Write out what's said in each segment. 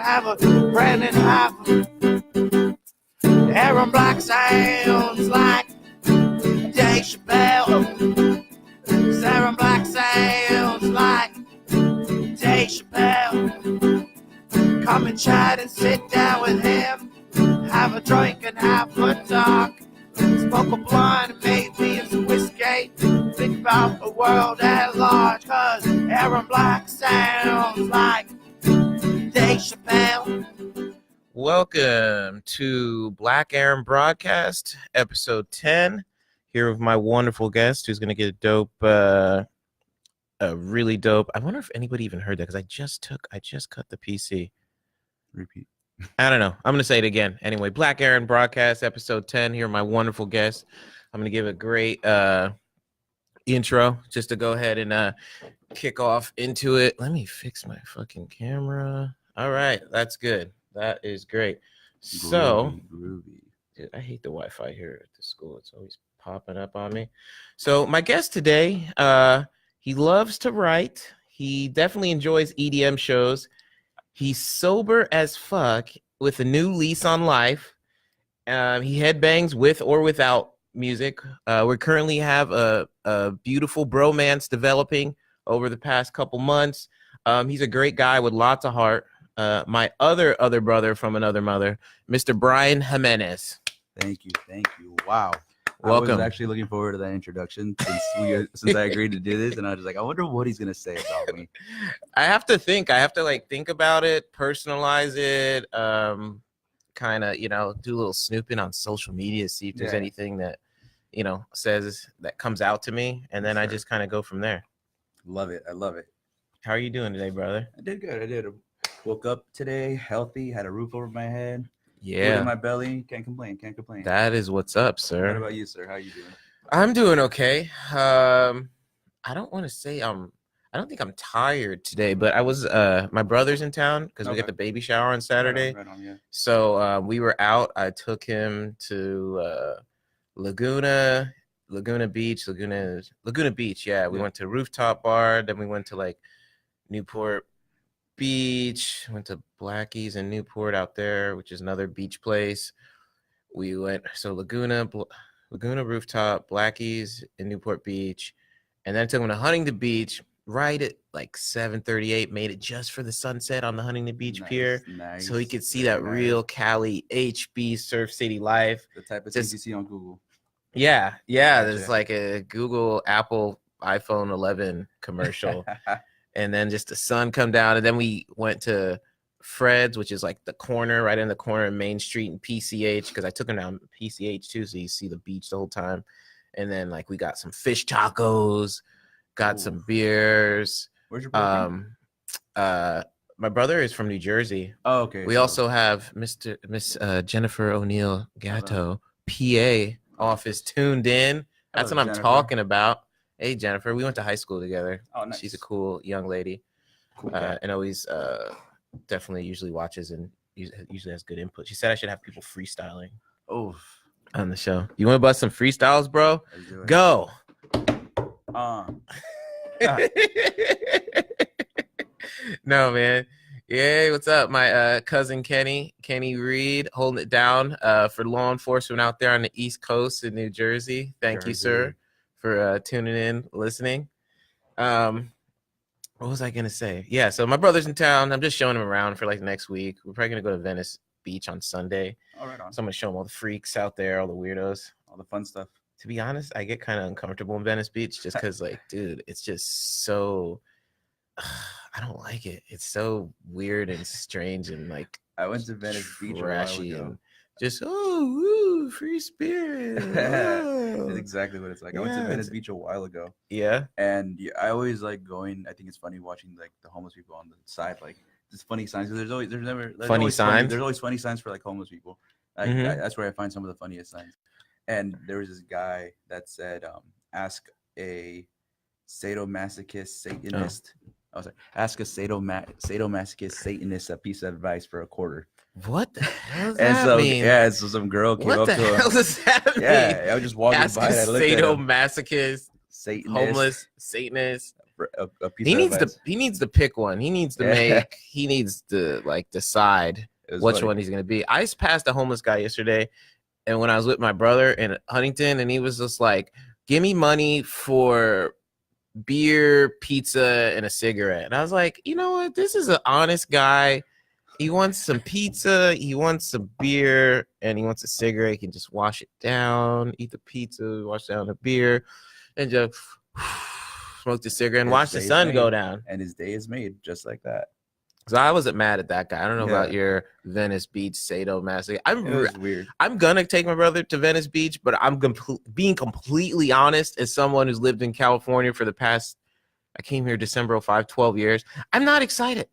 have a brand and half. Aaron Black sounds like Dave Chappelle. Aaron Black sounds like Dave Chappelle. Come and chat and sit down with him. Have a drink and have a talk. Smoke a blunt and maybe some whiskey. Think about the world at large, cause Aaron Black sounds like Dave Chappelle. Welcome to Black Aaron Broadcast, episode 10. Here with my wonderful guest who's going to get a really dope. I wonder if anybody even heard that because I just cut the PC. Repeat. I don't know. I'm going to say it again. Anyway, Black Aaron Broadcast, episode 10. Here are my wonderful guests. I'm going to give a great intro just to go ahead and kick off into it. Let me fix my fucking camera. All right. That's good. That is great. So, groovy. Dude, I hate the Wi-Fi here at the school. It's always popping up on me. So my guest today, he loves to write. He definitely enjoys EDM shows. He's sober as fuck with a new lease on life. He headbangs with or without music. We currently have a beautiful bromance developing over the past couple months. He's a great guy with lots of heart. My other brother from another mother, Mr. Brian Jimenez. Thank you. Wow. Welcome. I was actually looking forward to that introduction since I agreed to do this, and I was just like, I wonder what he's gonna say about me. I have to think about it, personalize it, kind of, do a little snooping on social media, see if there's anything that, says that comes out to me, and then I just kind of go from there. Love it. I love it. How are you doing today, brother? I did good. I did. Woke up today healthy, had a roof over my head, food Yeah, in my belly. Can't complain. that is what's up, sir. What about you, sir? How you doing? I'm doing okay. I don't want to say I don't think I'm tired today, but I was my brother's in town because we got the baby shower on Saturday. Right on, yeah. So we were out. I took him to Laguna Beach. Yeah, we went to Rooftop Bar. Then we went to like Newport Beach. Went to Blackie's in Newport out there, which is another beach place. We went Laguna Rooftop, Blackie's in Newport Beach, and then I took him to Huntington Beach right at like 7:38. Made it just for the sunset on the Huntington Beach pier, so he could see that real Cali HB Surf City life. The type of things you see on Google. Yeah. There's like a Google, Apple, iPhone 11 commercial, and then just the sun come down, and then we went to Fred's, which is like the corner, right in the corner of Main Street and PCH, because I took him down PCH too, so you see the beach the whole time. And then like we got some fish tacos, got some beers. Where's your brother? My brother is from New Jersey. Oh, okay. We also have Miss Jennifer O'Neill Gatto, PA office tuned in. That's what I'm talking about. Hey Jennifer, we went to high school together. Oh, nice. She's a cool young lady. Cool and always definitely usually watches and usually has good input. She said I should have people freestyling on the show. You want to bust some freestyles, bro? Go. No, man. Yeah, what's up? My cousin Kenny Reed, holding it down for law enforcement out there on the East Coast in New Jersey. Thank you, sir, for tuning in, listening. What was I gonna say? Yeah, so my brother's in town. I'm just showing him around for like next week. We're probably gonna go to Venice Beach on Sunday. All right on. So I'm gonna show him all the freaks out there, all the weirdos, all the fun stuff. To be honest, I get kind of uncomfortable in Venice Beach just because, like, dude, it's just so. I don't like it. It's so weird and strange and like. I went to Venice Beach trashy and just woo, free spirit. That's exactly what it's like. I went to Venice Beach a while ago. Yeah. And I always like going. I think it's funny watching like the homeless people on the side, like just funny signs. There's always funny signs for like homeless people. That's where I find some of the funniest signs. And there was this guy that said, "Ask a sadomasochist Satanist." I was like, "Ask a sadomasochist Satanist a piece of advice for $0.25." What the hell does that mean? Yeah, so some girl came up to him. What the hell does that mean? Yeah, I was just walking by. Ask a sadomasochist, Satanist, homeless Satanist a piece of advice. He needs to pick one. He needs to make. He needs to like decide which one he's gonna be. I just passed a homeless guy yesterday, and when I was with my brother in Huntington, and he was just like, "Give me money for beer, pizza, and a cigarette." And I was like, you know what? This is an honest guy. He wants some pizza, he wants some beer, and he wants a cigarette. He can just wash it down, eat the pizza, wash down the beer, and just smoke the cigarette and watch the sun go down. And his day is made just like that. So I wasn't mad at that guy. I don't know about your Venice Beach sadomasochism. It was weird. I'm gonna take my brother to Venice Beach, but I'm being completely honest as someone who's lived in California for the past, I came here December 05, 12 years. I'm not excited.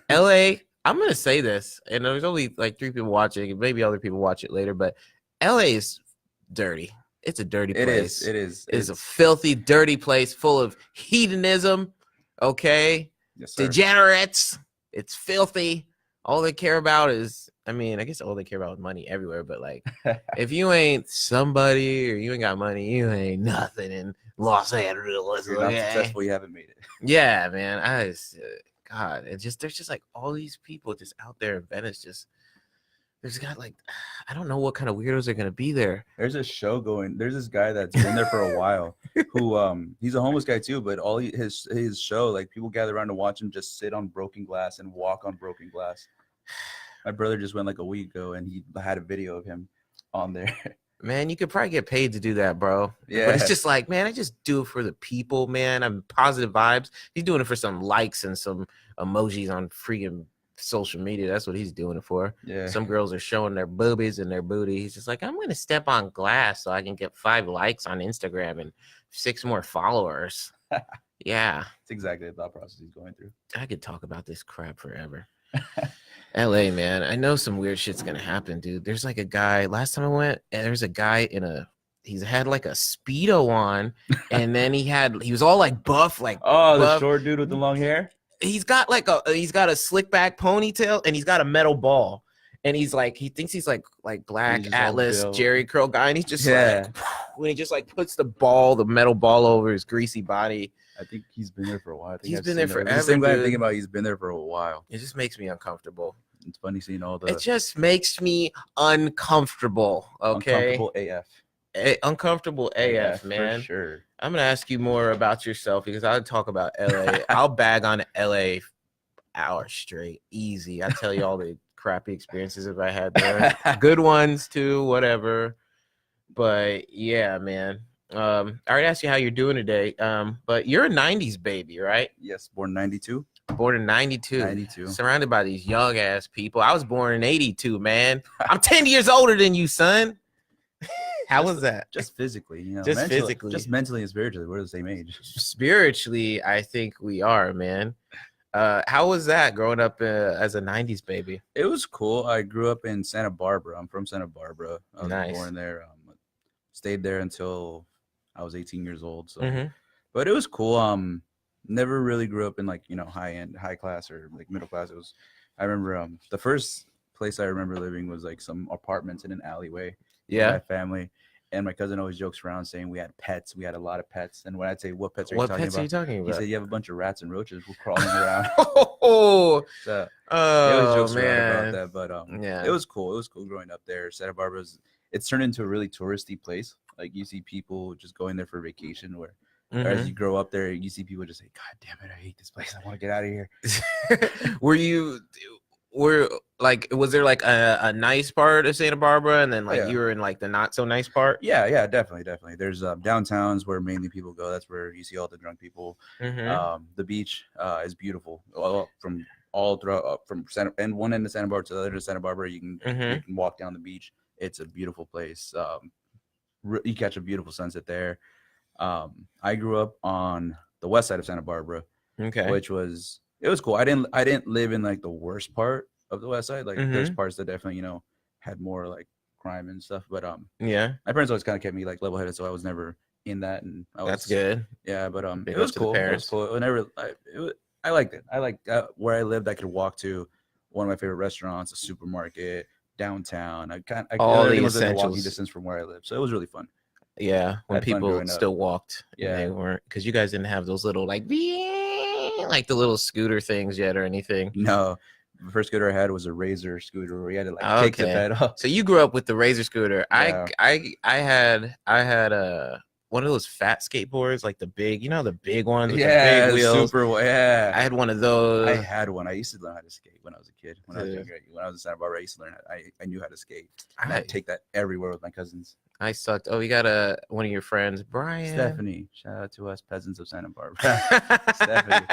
LA, I'm gonna say this, and there's only like 3 people watching, and maybe other people watch it later, but LA is dirty. It's a dirty place. It is. It's a filthy, dirty place full of hedonism. Okay, yes, sir. Degenerates. It's filthy. All they care about is, I mean, I guess all they care about is money everywhere. But like, if you ain't somebody or you ain't got money, you ain't nothing in Los Angeles. If you're not successful, you haven't made it. Yeah, man. I just, God, it just, there's just like all these people just out there in Venice. Just, there's got like, I don't know what kind of weirdos are gonna be there. There's a show going. There's this guy that's been there for a while. Who he's a homeless guy too, but all his show, like people gather around to watch him just sit on broken glass and walk on broken glass. My brother just went like a week ago, and he had a video of him on there. Man, you could probably get paid to do that, bro. Yeah. But it's just like, man, I just do it for the people, man. I'm positive vibes. He's doing it for some likes and some emojis on freaking social media. That's what he's doing it for. Yeah. Some girls are showing their boobies and their booty. He's just like, I'm going to step on glass so I can get 5 likes on Instagram and 6 more followers. Yeah. It's exactly the thought process he's going through. I could talk about this crap forever. LA, man. I know some weird shit's gonna happen, dude. There's like a guy, last time I went, and there's a guy he's had like a Speedo on, and then he was all like buff, like buff. The short dude with the long hair. He's got a slick back ponytail, and he's got a metal ball, and he thinks he's like Black Atlas Jerry curl guy, and he's just like when he just like puts the metal ball over his greasy body. I think he's been there for a while. He's been there forever. The same guy I'm thinking about. He's been there for a while. It just makes me uncomfortable. It's funny seeing all the. It just makes me uncomfortable. Okay. Uncomfortable AF, man. For sure. I'm gonna ask you more about yourself because I'll talk about LA. I'll bag on LA hours straight, easy. I tell you all the crappy experiences if I had there, good ones too, whatever. But yeah, man. I already asked you how you're doing today. But you're a 90s baby, right? Yes, born 92. Born in 92. 92. Surrounded by these young ass people. I was born in 82, man. I'm 10 years older than you, son. How was that? Just physically, you know. Just physically. Just mentally and spiritually. We're the same age. Spiritually, I think we are, man. How was that growing up as a 90s baby? It was cool. I grew up in Santa Barbara. I'm from Santa Barbara. I was born there. Stayed there until I was 18 years old. So, but it was cool. Never really grew up in like, you know, high class or like middle class. I remember the first place I remember living was like some apartments in an alleyway. Yeah. My family. And my cousin always jokes around saying we had pets. We had a lot of pets. And when I'd say, what pets are you talking about? He said, you have a bunch of rats and roaches crawling around. Oh, so, he always jokes man. around about that. But yeah, it was cool. It was cool growing up there. Santa Barbara's, it's turned into a really touristy place. Like you see people just going there for vacation where as you grow up there, you see people just say, God damn it, I hate this place. I want to get out of here. Was there like a nice part of Santa Barbara and then like you were in like the not so nice part? Yeah, definitely. There's downtowns where mainly people go. That's where you see all the drunk people. The beach is beautiful. From all throughout from Santa and one end of Santa Barbara to the other end of Santa Barbara, you can walk down the beach. It's a beautiful place. You catch a beautiful sunset there. I grew up on the west side of Santa Barbara, which was cool. I didn't live in like the worst part of the west side. Like there's parts that definitely, you know, had more like crime and stuff. But my parents always kind of kept me like level headed, so I was never in that. And that's good. Yeah, but it was cool. It was cool. I liked it. I liked where I lived. I could walk to one of my favorite restaurants, a supermarket, downtown. All the essentials. Walking distance from where I live, so it was really fun. Yeah, when Had fun people growing up. still walked. Yeah. And they weren't, because you guys didn't have those little like the little scooter things yet or anything. No, the first scooter I had was a Razor scooter where you had to like kick the pedal. So you grew up with the Razor scooter. Yeah. I had one of those fat skateboards, like the big, the big ones with the Yeah, big wheels. super. Yeah, I had one of those. I had one. I used to learn how to skate when I was a kid. When I was younger, when I was in Santa Barbara, I used to learn. I knew how to skate. I'd take that everywhere with my cousins. I sucked. Oh, you got one of your friends, Brian. Stephanie. Shout out to us peasants of Santa Barbara. Stephanie.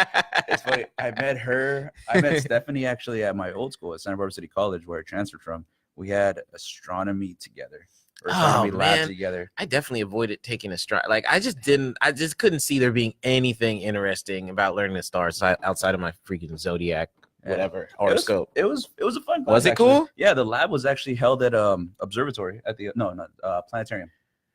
It's funny. I met Stephanie actually at my old school at Santa Barbara City College, where I transferred from. We had astronomy together. Or astronomy lab together. I definitely avoided taking like I just couldn't see there being anything interesting about learning the stars outside of my freaking zodiac, whatever, horoscope. It was a fun class. Was it cool? Yeah, the lab was actually held at observatory at the planetarium.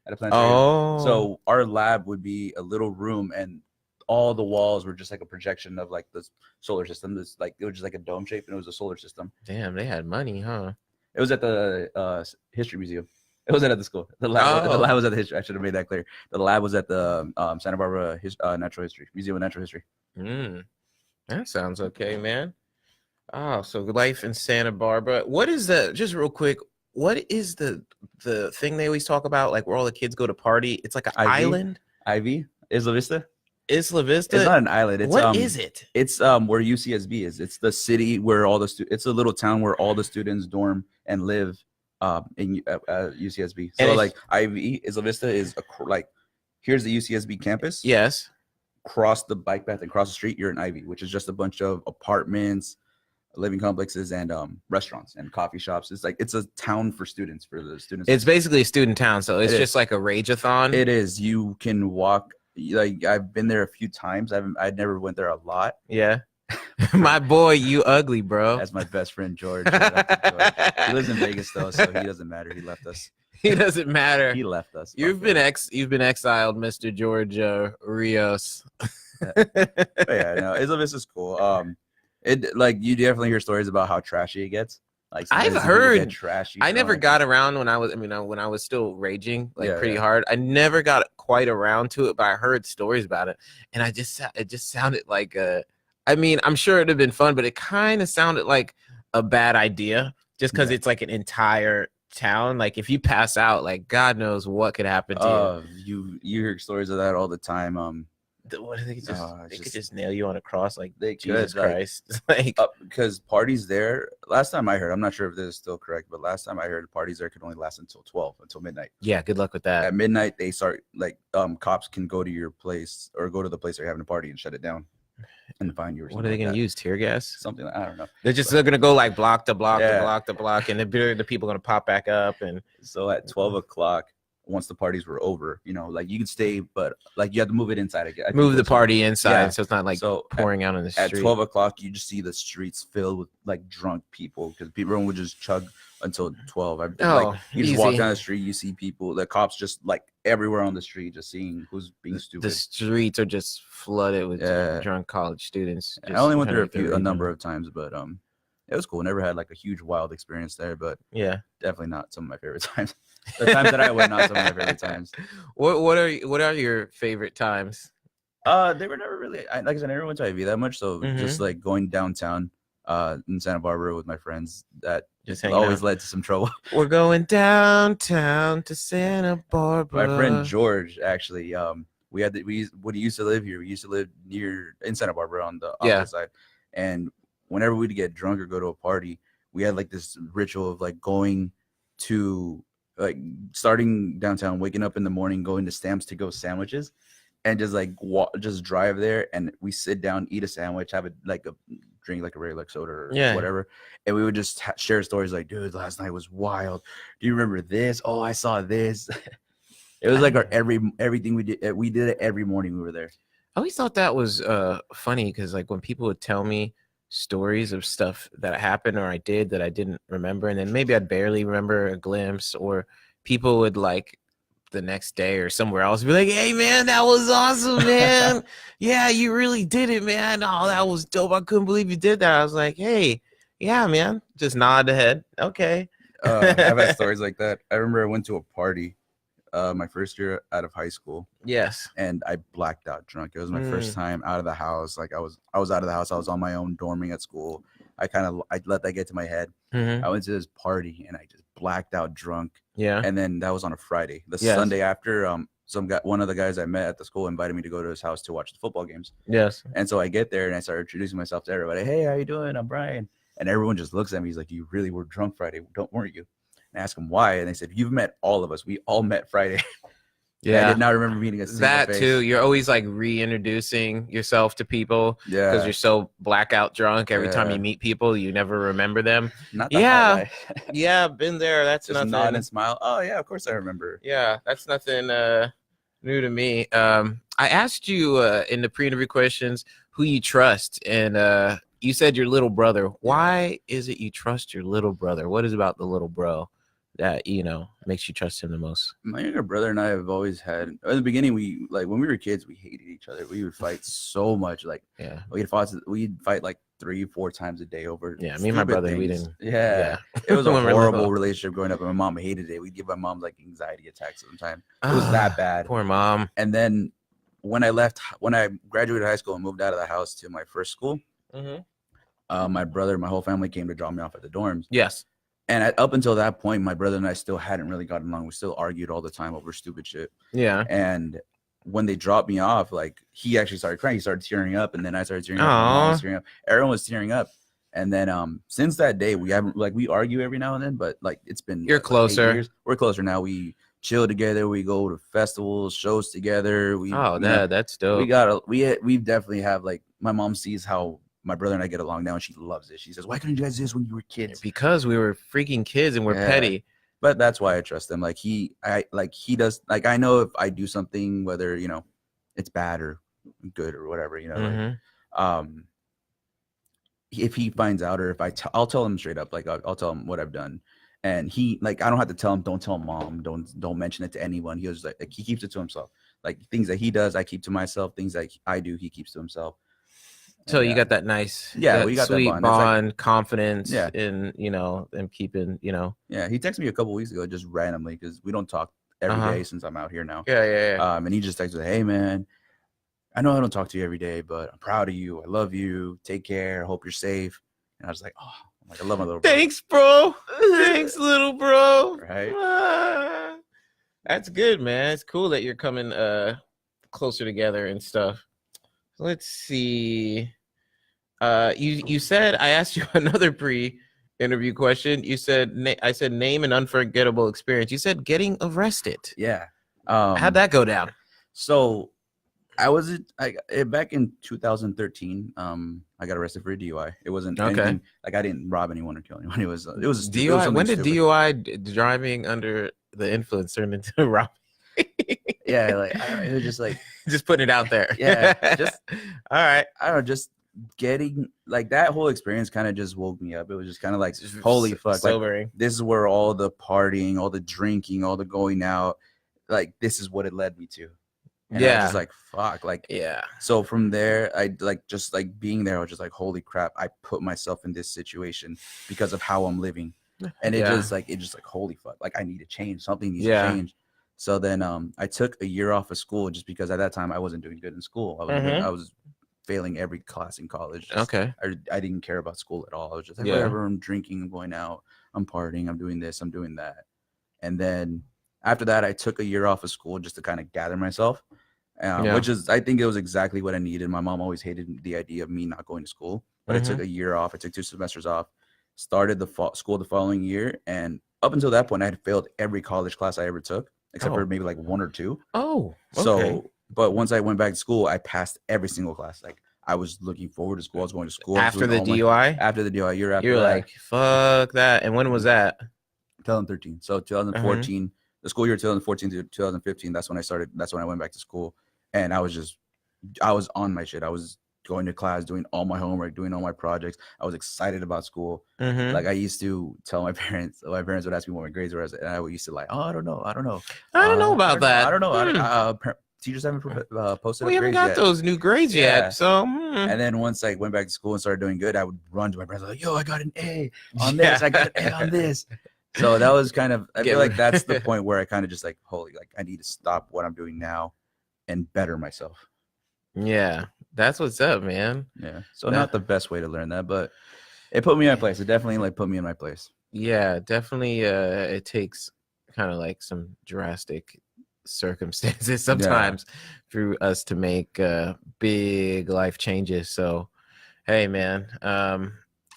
At a planetarium. Oh. So our lab would be a little room, and all the walls were just like a projection of like the solar system. It was just like a dome shape, and it was a solar system. Damn, they had money, huh? It was at the History Museum. It wasn't at the school. The lab was at the history. I should have made that clear. The lab was at the Santa Barbara Natural History Museum of Natural History. That sounds okay, man. Oh, so life in Santa Barbara. What is just real quick? What is the thing they always talk about? Like where all the kids go to party? It's like an island. Ivy, Isla Vista. Isla Vista. It's not an island. It's what is it? It's where UCSB is. It's the city where all the it's a little town where all the students dorm and live. In UCSB. So like Ivy, Isla Vista is here's the UCSB campus. Yes. Cross the bike path and cross the street, you're in Ivy, which is just a bunch of apartments, living complexes, and restaurants and coffee shops. It's a town for students, for the students. It's basically a student town, so it's just like a rage-a-thon. It is. You can walk. Like I've been there a few times. I never went there a lot. Yeah. My boy, you ugly, bro. That's my best friend George. He lives in Vegas though, so he doesn't matter. He left us. He doesn't matter. He left us. You've been exiled, Mr. George Rios. Yeah, no, Isla Vista is cool. You definitely hear stories about how trashy it gets. Like I've heard trashy. I never got around when I was still raging pretty hard. I never got quite around to it, but I heard stories about it, and it just sounded like I'm sure it'd have been fun, but it kind of sounded like a bad idea just because it's like an entire town. Like if you pass out, like God knows what could happen to you. You hear stories of that all the time. What do they could just nail you on a cross like they Jesus could, Christ. Because parties there, last time I heard, I'm not sure if this is still correct, but last time I heard parties there could only last until midnight. Yeah, good luck with that. At midnight they start cops can go to your place or go to the place they're having a party and shut it down. And find you. What are they gonna use? Tear gas? Something I don't know. They're gonna go like block to block to block to block, and the people are gonna pop back up. And so at 12 o'clock, once the parties were over, you can stay, but you have to move it inside again. Move the party inside, so it's not pouring out in the street. At 12 o'clock, you just see the streets filled with drunk people because everyone would just chug until 12. You just walk down the street, you see people, the cops just everywhere on the street, just seeing who's being stupid. The streets are just flooded with drunk college students. I only went there a number of times, but it was cool. Never had a huge wild experience there, but yeah, definitely not some of my favorite times. The times that I went, not some of my favorite times. What are your favorite times? They were never really. Like I said, I never went to IV that much, so just going downtown in Santa Barbara with my friends, that just always led to some trouble. We're going downtown to Santa Barbara. My friend George actually, when he used to live here, we used to live in Santa Barbara on the opposite side, and whenever we'd get drunk or go to a party, we had this ritual of going to starting downtown, waking up in the morning, going to Stamps to go sandwiches, and just drive there, and we sit down, eat a sandwich, have a drink a regular soda or whatever, and we would just share stories dude, last night was wild. Do you remember this? Oh, I saw this. It was everything we did. We did it every morning we were there. I always thought that was funny because when people would tell me stories of stuff that happened or I did that I didn't remember, and then maybe I'd barely remember a glimpse, or people would the next day or somewhere else be like, hey man, that was awesome, man. Yeah, you really did it, man. Oh, that was dope. I couldn't believe you did that. I was like, hey, yeah, man. Just nod the head. Okay. I've had stories like that. I remember I went to a party my first year out of high school. Yes. And I blacked out drunk. It was my first time out of the house. Like I was out of the house. I was on my own, dorming at school. I let that get to my head. I went to this party and I just blacked out drunk. Yeah. And then that was on a Friday. The Sunday after, one of the guys I met at the school invited me to go to his house to watch the football games. Yes. And so I get there and I start introducing myself to everybody. Hey, how you doing? I'm Brian. And everyone just looks at me. He's like, you really were drunk Friday, weren't you? And I asked him why. And they said, you've met all of us. We all met Friday. Yeah. I did not remember meeting a single that face. too. You're always like reintroducing yourself to people. Yeah. Because you're so blackout drunk. Every time you meet people, you never remember them. Not the highlight. Yeah, been there. That's just nothing. Nod and smile. Oh yeah, of course I remember. Yeah, that's nothing new to me. I asked you in the pre-interview questions who you trust, and you said your little brother. Why is it you trust your little brother? What is about the little bro that makes you trust him the most? My younger brother and I have always had, in the beginning, when we were kids, we hated each other. We would fight so much. Like, we'd fight like 3-4 times a day over. Yeah, me and my brother, we didn't. Yeah. It was a horrible relationship growing up, and my mom hated it. We'd give my mom like anxiety attacks sometimes. It was that bad. Poor mom. And then when I graduated high school and moved out of the house to my first school, my brother, my whole family came to drop me off at the dorms. Yes. And up until that point, my brother and I still hadn't really gotten along. We still argued all the time over stupid shit. Yeah. And when they dropped me off, like, he actually started crying. He started tearing up, and then I started tearing up. My mom was tearing up. Everyone was tearing up. And then since that day, we haven't, like, we argue every now and then, but like, it's been You're closer. 8 years. We're closer now. We chill together. We go to festivals, shows together. That's dope. We definitely have, like, my mom sees how my brother and I get along now, and she loves it. She says, why couldn't you guys do this when you were kids? Because we were freaking kids and we're petty. But that's why I trust him. Like, he does, like, I know if I do something, whether, it's bad or good or whatever, if he finds out, or if I'll tell him straight up, like, I'll tell him what I've done. And he, like, I don't have to tell him, don't tell mom, don't mention it to anyone. He was like he keeps it to himself. Like, things that he does, I keep to myself. Things that I do, he keeps to himself. So you got that nice, we got sweet that bond, like, confidence, in and keeping, Yeah, he texted me a couple weeks ago just randomly because we don't talk every day since I'm out here now. Yeah. And he just texted, hey man, I know I don't talk to you every day, but I'm proud of you. I love you. Take care. Hope you're safe. And I was like, oh, I love my little bro. Thanks, bro. Thanks, little bro. Right. That's good, man. It's cool that you're coming closer together and stuff. Let's see. You said, I asked you another pre-interview question. You said, I said, name an unforgettable experience. You said getting arrested. Yeah. How'd that go down? So back in 2013. I got arrested for a DUI. It wasn't anything, like, I didn't rob anyone or kill anyone. It was DUI. When did DUI, driving under the influence, turn into robbery? Yeah, like, it was just like, just putting it out there. Yeah, just all right. I don't know, just getting, like, that whole experience kind of just woke me up. It was just kind of like, holy fuck, sobering. Like, this is where all the partying, all the drinking, all the going out, like, this is what it led me to. And I was just like, fuck, like, so from there, I just being there, I was just like, holy crap, I put myself in this situation because of how I'm living. And it just like holy fuck, like, I need to change, something needs to change. So then I took a year off of school just because at that time I wasn't doing good in school. I was failing every class in college. I didn't care about school at all. I was just like, whatever, I'm drinking, I'm going out, I'm partying, I'm doing this, I'm doing that. And then after that, I took a year off of school just to kind of gather myself, which is, I think it was exactly what I needed. My mom always hated the idea of me not going to school, but I took a year off. I took 2 semesters off, started the school the following year. And up until that point, I had failed every college class I ever took, except for maybe like 1 or 2. Oh, okay. So, but once I went back to school, I passed every single class. Like, I was looking forward to school. I was going to school. After the DUI? After the DUI, year after You're that. like, fuck that. And when was that? 2013. So 2014, the school year 2014 to 2015, that's when I went back to school. And I was on my shit. I was going to class, doing all my homework, doing all my projects. I was excited about school. Like, I used to tell my parents would ask me what my grades were, and I used to like, oh, I don't know about that. I don't know. Teachers haven't posted. We haven't got those new grades yet. So, and then once I went back to school and started doing good, I would run to my parents like, yo, I got an A on this. I got an A on this. So that was kind of, I feel like that's the point where I kind of just like, holy, like I need to stop what I'm doing now and better myself. Yeah, that's what's up, man. Yeah. So not the best way to learn that, but it put me in my place. It definitely like put me in my place. Yeah, definitely. It takes kind of like some drastic circumstances sometimes for us to make big life changes. So, hey, man,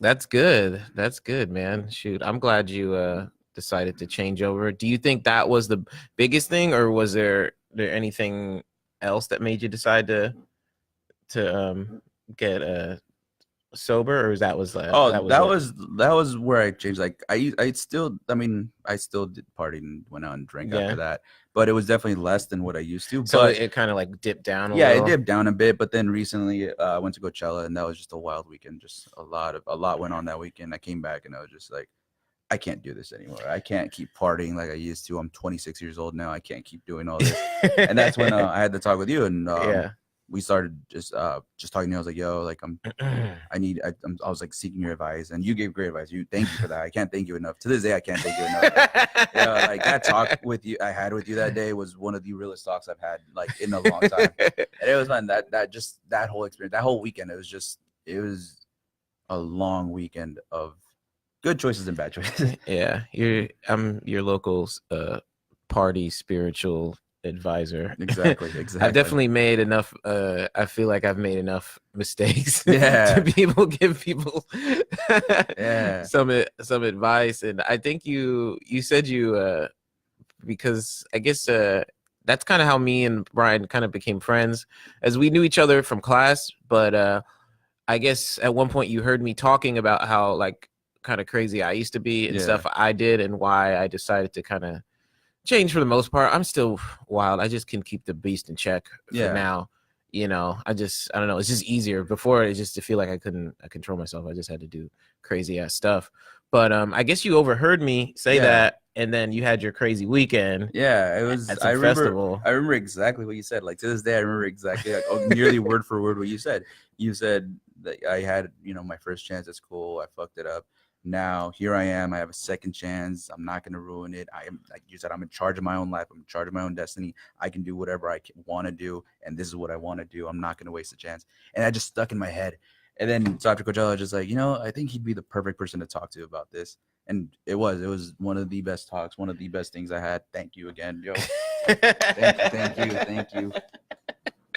that's good. That's good, man. Shoot, I'm glad you decided to change over. Do you think that was the biggest thing, or was there anything else that made you decide to get sober, or that was that was where I changed. Like I still did party and went out and drank after that, but it was definitely less than what I used to. So but it kind of like dipped down a little. It dipped down a bit, but then recently I went to Coachella, and that was just a wild weekend. Just a lot went on that weekend. I came back and I was just like, I can't do this anymore. I can't keep partying like I used to. I'm 26 years old now. I can't keep doing all this. And that's when I had to talk with you, and we started just talking. I was like, yo, like I was like seeking your advice, and you gave great advice. Thank you for that. I can't thank you enough. To this day, I can't thank you enough. Like that talk I had with you that day was one of the realest talks I've had like in a long time. And it was fun. That whole experience, that whole weekend, it was a long weekend of good choices and bad choices. Yeah, I'm your local party spiritual advisor. Exactly. I've definitely made enough I feel like I've made enough mistakes to be able to give people some advice. And I think you said you because I guess that's kind of how me and Brian kind of became friends, as we knew each other from class, but I guess at one point you heard me talking about how like kind of crazy I used to be and stuff I did, and why I decided to kind of change. For the most part, I'm still wild. I just can keep the beast in check for now. You know, I don't know. It's just easier. Before, it just to feel like I couldn't control myself. I just had to do crazy ass stuff. But I guess you overheard me say that, and then you had your crazy weekend. Yeah, it was. At some festival. I remember exactly what you said. Like to this day, I remember exactly nearly word for word what you said. You said that I had my first chance at school. I fucked it up. Now here I am. I have a second chance. I'm not going to ruin it. I am, like you said, I'm in charge of my own life. I'm in charge of my own destiny. I can do whatever I want to do, and this is what I want to do. I'm not going to waste a chance. And that just stuck in my head. And then so after Coachella, I was just like, I think he'd be the perfect person to talk to about this. And it was one of the best talks, one of the best things I had. Thank you again, yo. Thank you.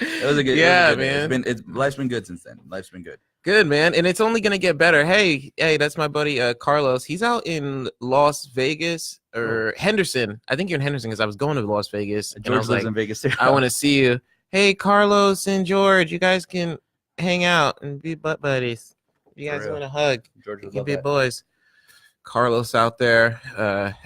It was a good, man. Life's been good since then. Life's been good. Good, man. And it's only going to get better. Hey, that's my buddy Carlos. He's out in Las Vegas or Henderson. I think you're in Henderson because I was going to Las Vegas. George lives in Vegas too. I want to see you. Hey, Carlos and George, you guys can hang out and be butt buddies. If you guys want a hug, George you can be boys. Carlos out there,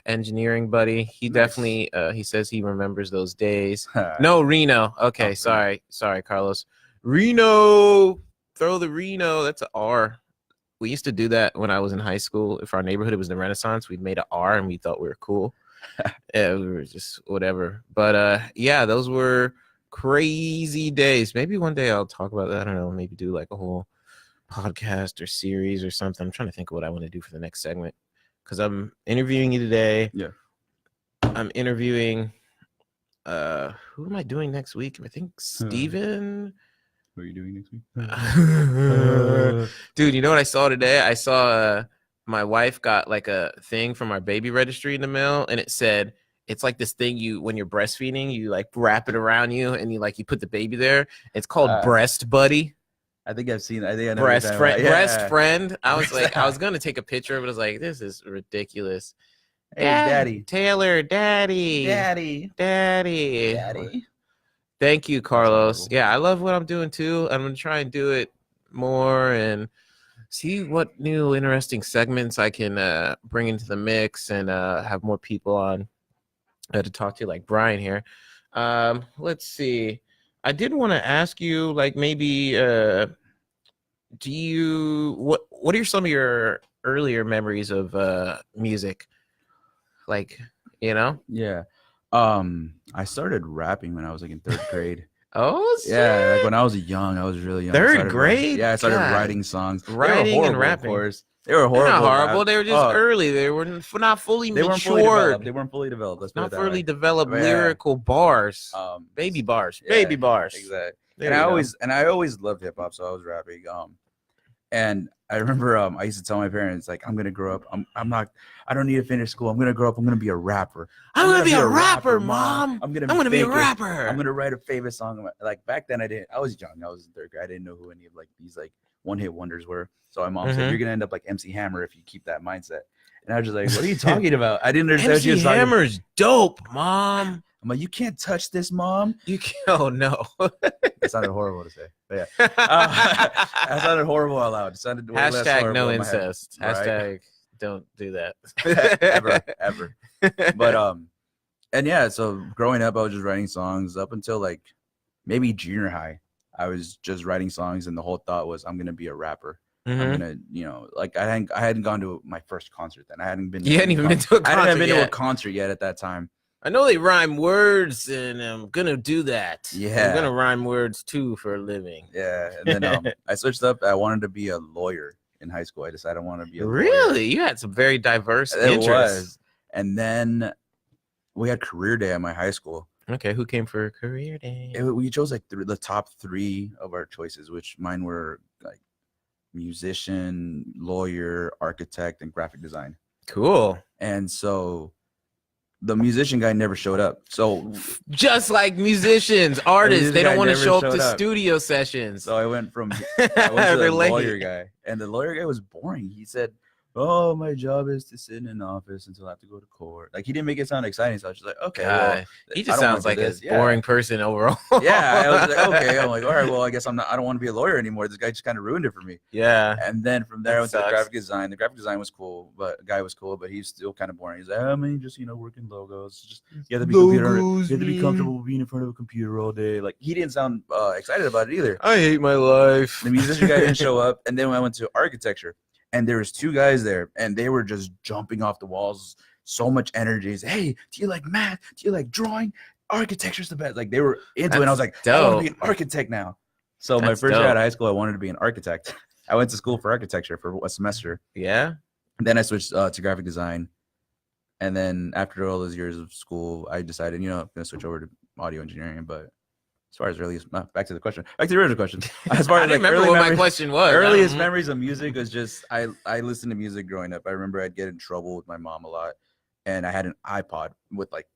engineering buddy. He definitely, he says he remembers those days. No, Reno. Okay, sorry, Carlos. Reno. Throw the Reno. That's an R. We used to do that when I was in high school. If our neighborhood, it was the Renaissance, we'd made an R and we thought we were cool. Yeah, we were just whatever. But those were crazy days. Maybe one day I'll talk about that. I don't know. Maybe do like a whole podcast or series or something. I'm trying to think of what I want to do for the next segment, because I'm interviewing you today. Yeah. I'm interviewing. Who am I doing next week? I think Steven. What are you doing next week? Dude, you know what I saw today? I saw my wife got like a thing from our baby registry in the mail, and it said it's like this thing when you're breastfeeding, you like wrap it around you and you put the baby there. It's called Breast Buddy. I think I've seen. I know Breast friend. Yeah. Breast friend. I was like, I was gonna take a picture of it. I was like, this is ridiculous. Hey, Daddy. Taylor, Daddy. Thank you, Carlos. Yeah, I love what I'm doing too. I'm gonna try and do it more and see what new interesting segments I can bring into the mix and have more people on to talk to, like Brian here. Let's see. I did want to ask you, like, maybe what are some of your earlier memories of music? Like, Yeah. I started rapping when I was like in 3rd grade. Oh, sick. Yeah, like when I was really young. 3rd grade? I started writing songs. Writing and rapping. Of course. They were They're horrible. not horrible. They were just early. They were not fully They weren't fully matured. developed. They weren't fully developed. Let's put Not it that fully way. developed But lyrical bars. Baby Bars. Yeah, Baby bars. Exactly. There And I always loved hip hop, so I was rapping. And I remember I used to tell my parents, like, I'm gonna grow up. I don't need to finish school. I'm gonna grow up. I'm gonna be a rapper. I'm gonna be a rapper, Mom. I'm gonna be a rapper. I'm gonna write a famous song. Like back then, I was young. I was in third grade. I didn't know who any of like these like one-hit wonders were. So my mom said, "You're gonna end up like MC Hammer if you keep that mindset." And I was just like, "What are you talking about?" I didn't understand. MC Hammer's dope, Mom. I'm like, "You can't touch this, Mom." You can't. Oh no. That sounded horrible to say. But yeah, that sounded horrible out loud. It sounded hashtag no incest. Hashtag don't do that. ever. But and yeah, so growing up, I was just writing songs up until like maybe junior high. I was just writing songs, and the whole thought was, I'm gonna be a rapper. I'm gonna, like I hadn't gone to my first concert then. I hadn't been. You hadn't even been to a concert. I hadn't been to a concert yet at that time. I know they rhyme words, and I'm gonna do that. Yeah, I'm gonna rhyme words too for a living. Yeah, and then I switched up. I wanted to be a lawyer in high school. I decided I want to be a lawyer. Really? You had some very diverse interests. And then we had career day at my high school. Okay, who came for career day? We chose like the top 3 of our choices, which mine were like musician, lawyer, architect, and graphic design. Cool. And so the musician guy never showed up. So just like musicians, artists, they don't want to show up to studio sessions. So I went to the lawyer guy, and the lawyer guy was boring. He said, "Oh, my job is to sit in an office until I have to go to court." Like, he didn't make it sound exciting. So I was just like, okay, well, he just sounds like a boring person overall. Yeah, I was like, okay. I'm like, all right, well, I guess I don't want to be a lawyer anymore. This guy just kind of ruined it for me. Yeah. And then from there, I went to the graphic design. The graphic design was cool, but the guy was cool, but he's still kind of boring. He's like, I mean, just working logos. Just you have to be you have to be comfortable being in front of a computer all day. Like, he didn't sound excited about it either. I hate my life. The musician guy didn't show up, and then I went to architecture. And there was 2 guys there, and they were just jumping off the walls. So much energy. Hey, do you like math? Do you like drawing? Architecture's the best. Like, they were into it. And I was like, I want to be an architect now. So my first year at high school, I wanted to be an architect. I went to school for architecture for a semester. Yeah. And then I switched to graphic design. And then after all those years of school, I decided, I'm going to switch over to audio engineering. But as far as back to the original question. As far as I remember what my question was. Earliest memories of music was just I listened to music growing up. I remember I'd get in trouble with my mom a lot, and I had an iPod with like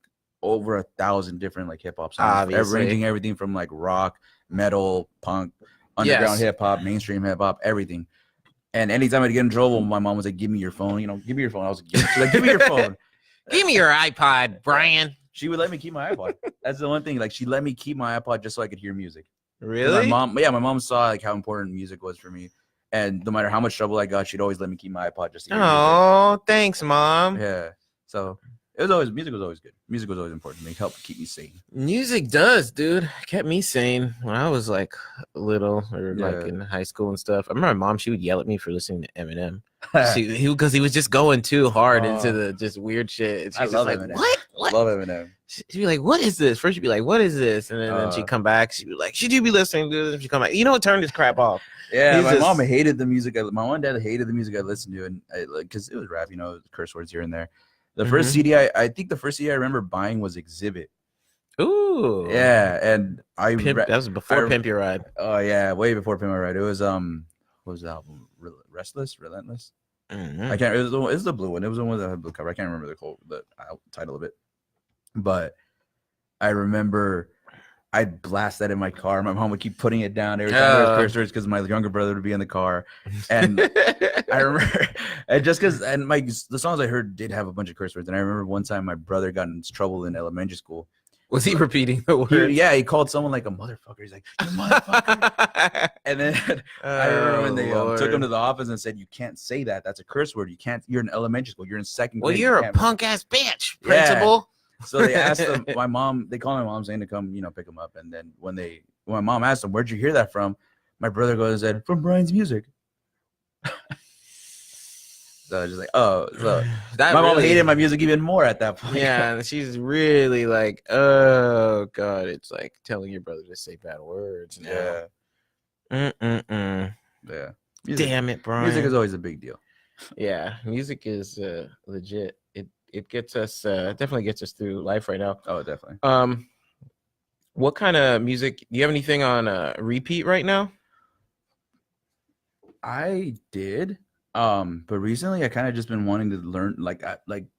over 1,000 different like hip hop songs, ranging everything from like rock, metal, punk, underground hip hop, mainstream hip hop, everything. And anytime I'd get in trouble, my mom was like, "Give me your phone, give me your phone." I was like, "Give me your phone." Give me your iPod, Brian. She would let me keep my iPod. That's the one thing. Like, she let me keep my iPod just so I could hear music. Really? My mom saw like how important music was for me, and no matter how much trouble I got, she'd always let me keep my iPod just to hear music. Oh, thanks, Mom. Yeah. So music was always good. Music was always important to me. It helped keep me sane. Music does, dude. It kept me sane when I was like little or like in high school and stuff. I remember my mom, she would yell at me for listening to Eminem. Because he was just going too hard into the just weird shit. She's love like, Eminem. What? I love Eminem. She'd be like, what is this? First she'd be like, what is this? And then she'd come back. She'd be like, should you be listening to this? And she'd come back, turn this crap off. Yeah, my mom hated the music. My mom and dad hated the music I listened to, and because it was rap, curse words here and there. The first CD, I think the first CD I remember buying was Exhibit. Ooh. Yeah, and that was before Pimp Your Ride. Oh yeah, way before Pimp Your Ride. It was what was the album? Relentless. Mm-hmm. I can't. It was the blue one. It was the one that had blue cover. I can't remember the title of it, but I remember I'd blast that in my car. My mom would keep putting it down every time there was curse words because my younger brother would be in the car, and I remember the songs I heard did have a bunch of curse words. And I remember one time my brother got in trouble in elementary school. Was he repeating the word? He called someone like a motherfucker. He's like, you motherfucker. And then I remember when they took him to the office and said, you can't say that. That's a curse word. You're in elementary school. You're in second grade. Well, you're a punk ass bitch, principal. Yeah. So they asked him, they called my mom saying to come, pick him up. And then when my mom asked him, where'd you hear that from? My brother goes and said, from Brian's music. So I was just like, so my mom hated my music even more at that point. Yeah, she's really like, oh god, it's like telling your brother to say bad words. Now. Yeah. Yeah. Music, damn it, Brian. Music is always a big deal. Yeah, music is legit. It gets us definitely gets us through life right now. Oh, definitely. What kind of music? Do you have anything on repeat right now? I did. But recently I kind of just been wanting to learn, like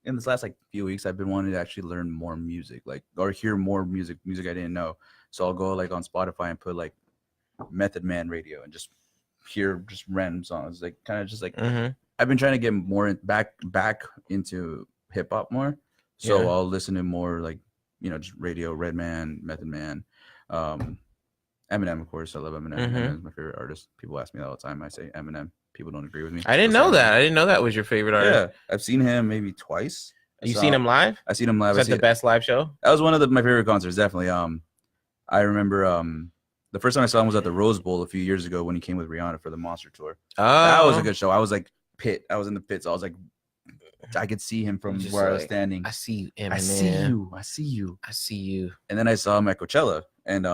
in this last like few weeks, I've been wanting to actually learn more music, like, or hear more music I didn't know. So I'll go like on Spotify and put like Method Man radio and just hear just random songs, like kind of just like I've been trying to get more back into hip hop more. So I'll listen to more like, just radio, Redman, Method Man, Eminem, of course. I love Eminem. Eminem's my favorite artist. People ask me that all the time. I say Eminem. People don't agree with me. I didn't know that. I didn't know that was your favorite artist. Yeah, I've seen him maybe twice. You seen him live? I seen him live. Was that the best live show? That was one of my favorite concerts, definitely. I remember the first time I saw him was at the Rose Bowl a few years ago when he came with Rihanna for the Monster Tour. Oh, that was a good show. I was like pit. I was in the pits. I was like, I could see him from where I was standing. I see you, Eminem. I see you. I see you. I see you. And then I saw him at Coachella, and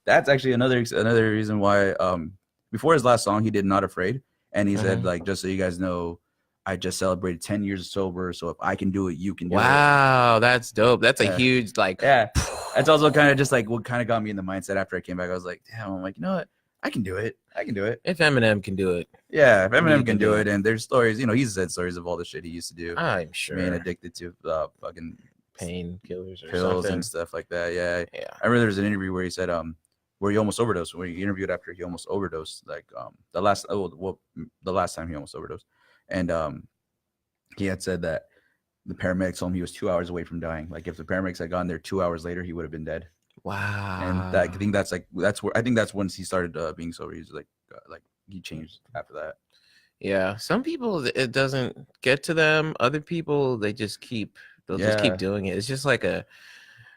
that's actually another reason why before his last song he did Not Afraid, and he said, like, just so you guys know, I just celebrated 10 years sober, so if I can do it, you can do it. Wow, that's dope. That's a huge like. Yeah, that's also kind of just like what kind of got me in the mindset after I came back. I was like, damn, I'm like, you know what? I can do it. I can do it. If Eminem can do it. Yeah, if Eminem can do it, and there's stories, he's said stories of all the shit he used to do. I'm sure. Being addicted to fucking painkillers or pills something. And stuff like that. Yeah. Yeah. I remember there was an interview where he said where he almost overdosed. Where he interviewed after he almost overdosed, like the last time he almost overdosed, and he had said that the paramedics told him he was 2 hours away from dying. Like if the paramedics had gone there 2 hours later, he would have been dead. Wow. And I think that's once he started being sober. He's like he changed after that. Yeah, some people it doesn't get to them. Other people they'll just keep doing it. It's just like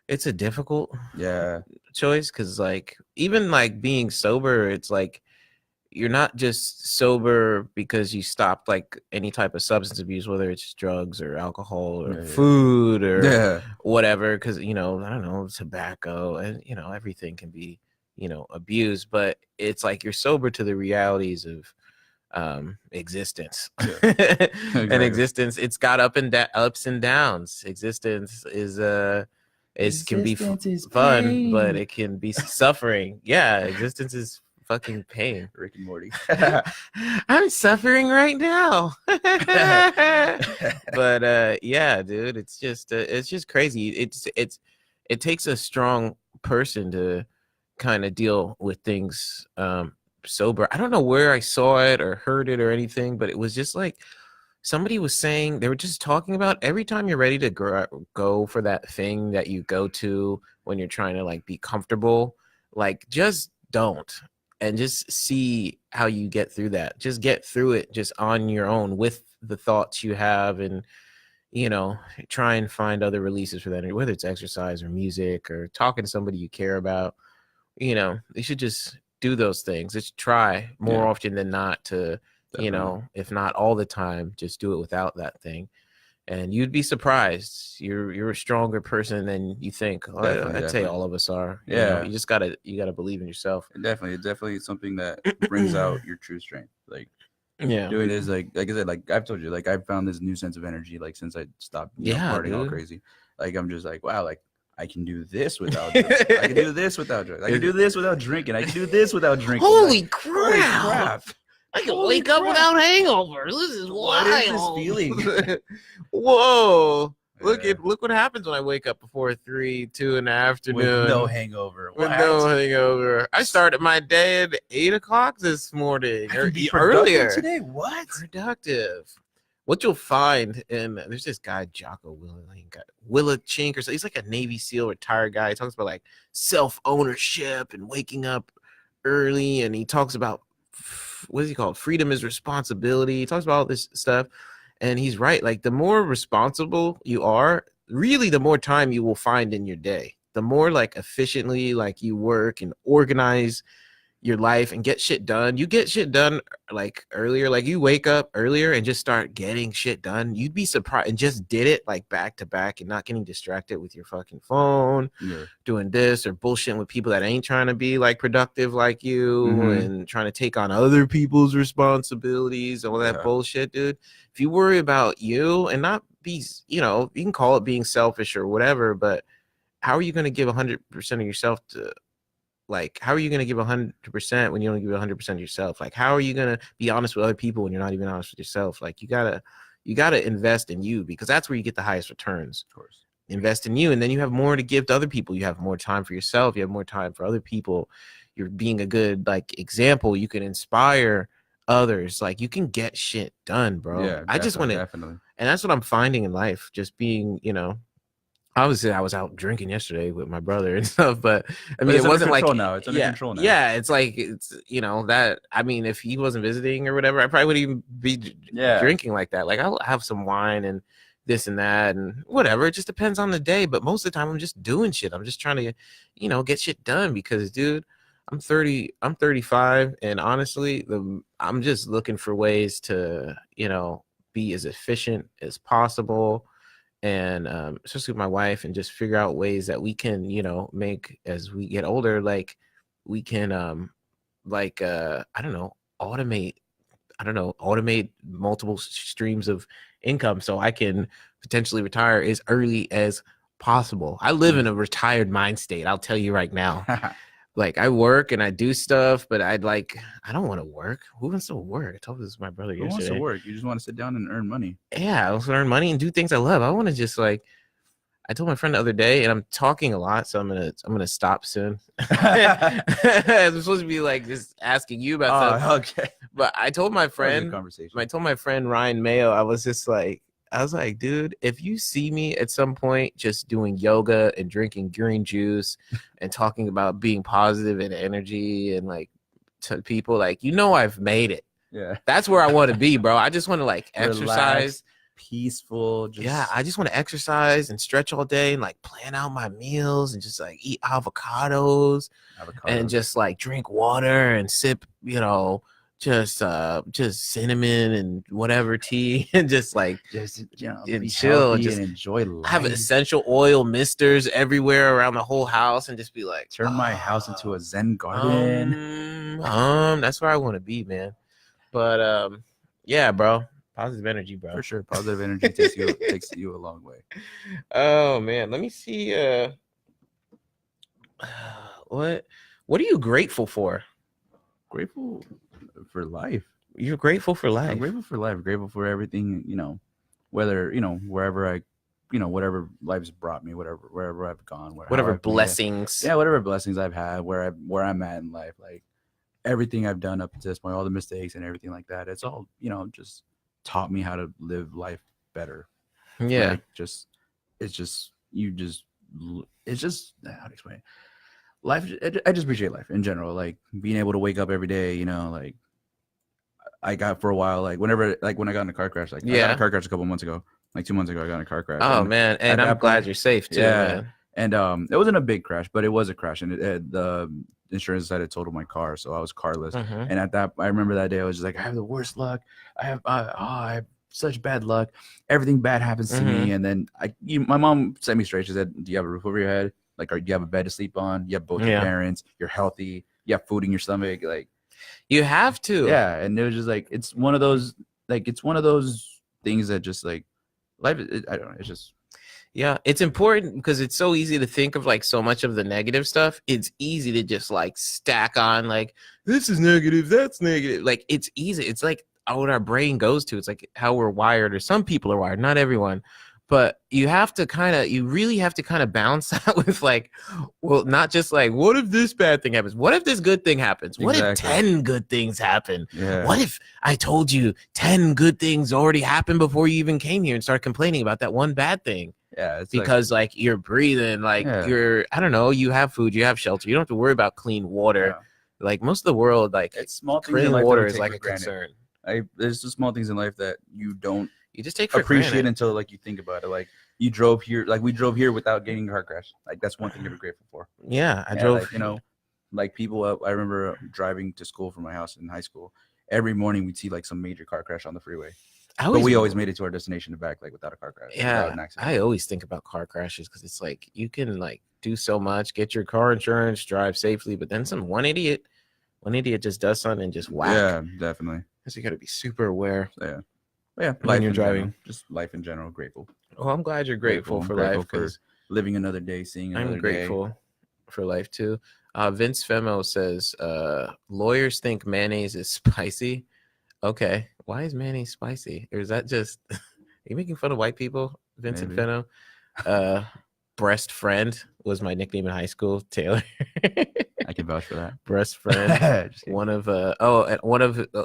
it's a difficult choice, because like even like being sober, it's like you're not just sober because you stopped like any type of substance abuse, whether it's drugs or alcohol or food or whatever, because I don't know, tobacco, and everything can be abused, but it's like you're sober to the realities of existence. And existence, it's got ups and downs. Existence can be fun, pain. But it can be suffering. Yeah, existence is fucking pain. Rick and Morty. I'm suffering right now. But yeah, dude, it's just crazy. It takes a strong person to kind of deal with things sober. I don't know where I saw it or heard it or anything, but it was just like somebody was saying, they were just talking about every time you're ready to go for that thing that you go to when you're trying to like be comfortable, like just don't, and just see how you get through that. Just get through it just on your own with the thoughts you have, and try and find other releases for that, whether it's exercise or music or talking to somebody you care about. You should just do those things. Just try more often than not to, if not all the time, just do it without that thing. And you'd be surprised. You're a stronger person than you think. I'd say all of us are. Yeah. You just gotta believe in yourself. Definitely something that brings out your true strength. Like, doing this, like I said, like I've told you, like I've found this new sense of energy, like since I stopped partying all crazy. Like I'm just like, wow, like I can do this without drugs. I can do this without drugs. I can do this without drinking. I can do this without drinking. Holy crap. I can wake up without hangovers. This is wild. What is this feeling? Whoa. Look what happens when I wake up before 2 in the afternoon. With no hangover. No hangover. I started my day at 8 o'clock this morning. Or earlier. Today. What? Productive. What you'll find, and there's this guy, Jocko Willachink, or so. He's like a Navy SEAL retired guy. He talks about like self-ownership and waking up early, and he talks about what is he called? Freedom is responsibility. He talks about all this stuff, and he's right. Like the more responsible you are, really, the more time you will find in your day. The more like efficiently like you work and organize your life and get shit done. You get shit done like earlier, like you wake up earlier and just start getting shit done. You'd be surprised, and just did it like back to back and not getting distracted with your fucking phone, doing this or bullshitting with people that ain't trying to be like productive like you and trying to take on other people's responsibilities, all that bullshit, dude. If you worry about you and not be, you know, you can call it being selfish or whatever, but how are you going to give 100% of yourself to, like, how are you going to give 100% when you only give 100% of yourself? Like, how are you going to be honest with other people when you're not even honest with yourself? Like, you gotta invest in you, because that's where you get the highest returns. Of course. Invest in you, and then you have more to give to other people. You have more time for yourself. You have more time for other people. You're being a good, like, example. You can inspire others. Like, you can get shit done, bro. Yeah, I just want to, definitely. And that's what I'm finding in life. Just being, you know, obviously I was out drinking yesterday with my brother and stuff, but I mean, it wasn't like now. It's under control now. Yeah, it's like, it's, you know, that, I mean, if he wasn't visiting or whatever, I probably wouldn't even be drinking like that. Like, I'll have some wine and this and that and whatever. It just depends on the day, but most of the time I'm just doing shit. I'm just trying to, you know, get shit done, because, dude, I'm 35, and honestly, I'm just looking for ways to, you know, be as efficient as possible. And especially with my wife, and just figure out ways that we can, you know, make, as we get older, like we can automate multiple streams of income, so I can potentially retire as early as possible. I live in a retired mind state, I'll tell you right now. Like, I work and I do stuff, but I don't want to work. Who wants to work? I told this to my brother yesterday. Who wants to work? You just want to sit down and earn money. Yeah, I want to earn money and do things I love. I want to just, like, I told my friend the other day, and I'm talking a lot, so I'm gonna stop soon. I'm supposed to be like just asking you about stuff. Okay. But I told my friend, Ryan Mayo, I was like, dude, if you see me at some point just doing yoga and drinking green juice and talking about being positive and energy and, like, to people, like, you know, I've made it. Yeah. That's where I want to be, bro. I just want to, like, exercise. Peaceful. I just want to exercise and stretch all day and, like, plan out my meals and just, like, eat avocados. And just, like, drink water and sip, you know, just cinnamon and whatever tea, and just, like, you know, and chill and just enjoy life. Have essential oil misters everywhere around the whole house, and just be like, turn my house into a Zen garden. That's where I want to be, man. But yeah, bro, positive energy, bro. For sure, positive energy takes you a long way. Oh man, let me see. What are you grateful for? Grateful for life. You're grateful for life. I'm grateful for life. Grateful for everything, you know, whether, you know, wherever whatever life's brought me, wherever I've gone, whatever blessings. Whatever blessings I've had, where I'm at in life, like everything I've done up to this point, all the mistakes and everything like that. It's all, you know, just taught me how to live life better. Yeah. Like, it's just how to explain it. Life, I just appreciate life in general, like being able to wake up every day, you know, like I got for a while, like when I got in a car crash, like I got in a car crash a couple months ago, like 2 months ago, I got in a car crash. Oh man, and I'm glad you're safe too. Yeah, man. And it wasn't a big crash, but it was a crash, and the insurance decided to total my car, so I was carless. And at that, I remember that day, I was just like, I have the worst luck. I have such bad luck. Everything bad happens to me. And then my mom set me straight. She said, "Do you have a roof over your head? Like, do you have a bed to sleep on? You have both your parents. You're healthy. You have food in your stomach. Like, you have to." Yeah, and it was just like, it's one of those things that just, like, life. I don't know. It's just. Yeah, it's important because it's so easy to think of, like, so much of the negative stuff. It's easy to just, like, stack on, like, this is negative, that's negative. Like, it's easy. It's like what our brain goes to. It's like how we're wired, or some people are wired, not everyone. But you really have to kind of balance that with, like, well, not just like, what if this bad thing happens? What if this good thing happens? What if 10 good things happen? Yeah. What if I told you 10 good things already happened before you even came here and started complaining about that one bad thing? Yeah, it's because like you're breathing, like you're, I don't know, you have food, you have shelter, you don't have to worry about clean water. Yeah. Like most of the world, like it's small clean water is like a concern. There's just small things in life that you just take for appreciate granted until, like, you think about it. Like, you drove here, like we drove here without getting a car crash. Like, that's one thing to be grateful for. Yeah, I drove, like, you know, like people. I remember driving to school from my house in high school. Every morning we'd see like some major car crash on the freeway. But we always made it to our destination and back like without a car crash. Yeah, without an accident. I always think about car crashes because it's like you can like do so much, get your car insurance, drive safely, but then one idiot just does something and just whack. Yeah, definitely. So you got to be super aware. Yeah, yeah. When you're driving, just life in general. Grateful. Oh, I'm glad you're grateful for life because living another day, seeing another day. I'm grateful for life too. Vince Femo says, lawyers think mayonnaise is spicy. Okay, why is mayonnaise spicy? Or is that just are you making fun of white people, Vincent Fenno? Breast friend was my nickname in high school. Taylor. I can vouch for that. Breast friend. one of our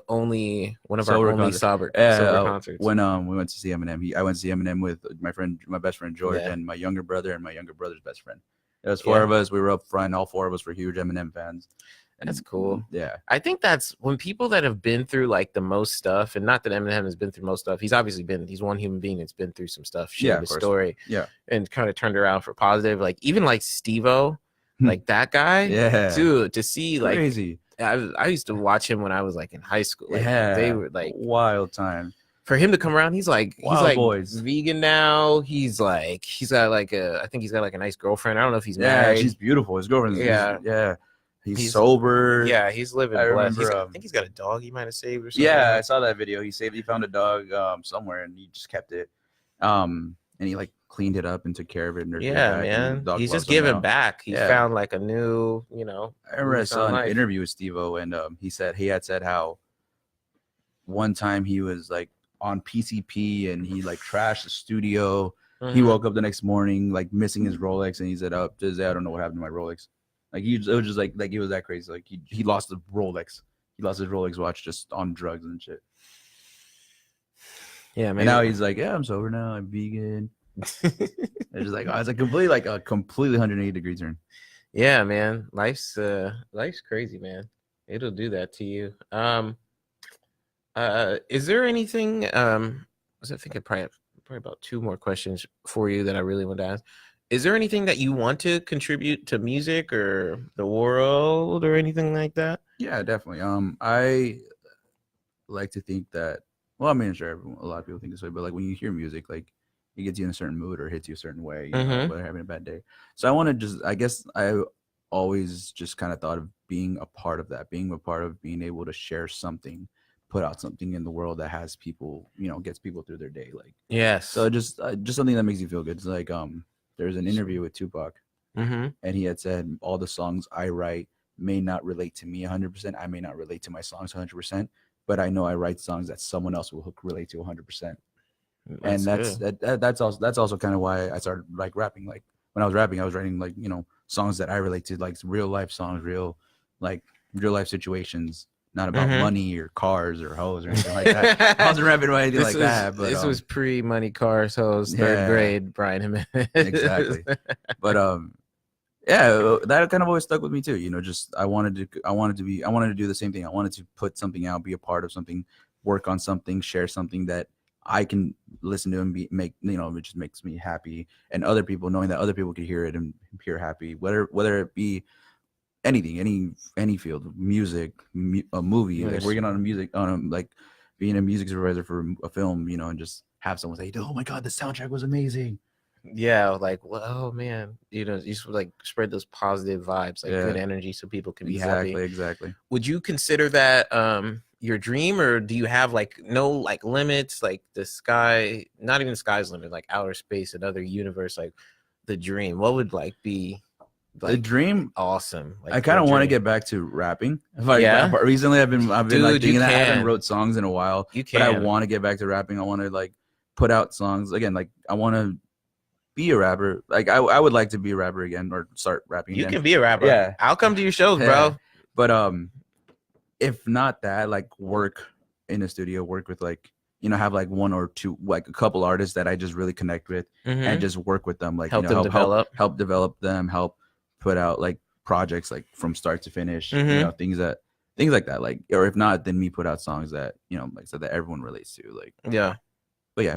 only sober concerts. When we went to see Eminem, I went to see Eminem with my best friend George, and my younger brother and my younger brother's best friend. There was four of us. We were up front. All four of us were huge Eminem fans. And that's cool. Yeah. I think that's when people that have been through like the most stuff, and not that Eminem has been through most stuff. He's one human being that's been through some stuff, shared his story. Yeah. And kind of turned around for positive. Like even like Steve-O, like that guy. Yeah. Dude, to see like crazy. I used to watch him when I was like in high school. Like, they were like wild time. For him to come around, he's like boys. Vegan now. He's got like a nice girlfriend. I don't know if he's married. Yeah, she's beautiful. His girlfriend. Yeah. He's sober. Yeah, he's living. I remember. I think he's got a dog he might have saved or something. Yeah, I saw that video. He found a dog somewhere and he just kept it. And he like cleaned it up and took care of it. And man. He's just giving back. He found like a new, I remember I saw an interview with Steve-O and he had said how one time he was like on PCP and he like trashed the studio. Mm-hmm. He woke up the next morning like missing his Rolex and he said, "Oh, I don't know what happened to my Rolex." Like it was just like it was that crazy. Like he lost the Rolex. He lost his Rolex watch just on drugs and shit. Yeah, man. And now he's like, yeah, I'm sober now. I'm vegan. It's just like it's a completely 180-degree turn. Yeah, man. Life's crazy, man. It'll do that to you. Is there anything? I was thinking probably about two more questions for you that I really want to ask. Is there anything that you want to contribute to music or the world or anything like that? Yeah, definitely. I like to think that. Well, I mean, sure, a lot of people think this way, but like when you hear music, like it gets you in a certain mood or hits you a certain way, you know, whether having a bad day. So I guess I always just kind of thought of being a part of that, being a part of being able to share something, put out something in the world that has people, gets people through their day. Like, yes. So just something that makes you feel good. It's like, there's an interview with Tupac, and he had said all the songs I write may not relate to me 100%. I may not relate to my songs 100%, but I know I write songs that someone else will relate to 100%. And that's also kind of why I started like rapping. Like when I was rapping, I was writing like songs that I relate to, like real life songs, real life situations. Not about money or cars or hoes or anything like that. I wasn't rapping about anything that. But this was pre-money, cars, hoes, third grade, Brian Jimenez. Exactly. But that kind of always stuck with me too. Just I wanted to do the same thing. I wanted to put something out, be a part of something, work on something, share something that I can listen to and it just makes me happy. And other people, knowing that other people could hear it and appear happy, whether it be anything, any field, music, a movie, like working on like being a music supervisor for a film, and just have someone say, "Oh my God, the soundtrack was amazing." Yeah, like, well, oh man, you just like spread those positive vibes, like good energy, so people can be happy. Exactly. Would you consider that your dream, or do you have like no like limits, like the sky, not even the sky's limit, like outer space, another universe, like the dream? What would like be? Like, the dream, awesome. Like, I kind of want to get back to rapping. Recently I've been like thinking that I haven't wrote songs in a while. But I want to get back to rapping. I want to like put out songs again. Like I want to be a rapper. Like I would like to be a rapper again or start rapping again. You can be a rapper. Yeah, I'll come to your shows, bro. But if not that, like work in a studio, work with like have like one or two, like a couple artists that I just really connect with and just work with them, like help develop them, help put out like projects like from start to finish, things like that, like, or if not, then me put out songs that like I said, that everyone relates to, like but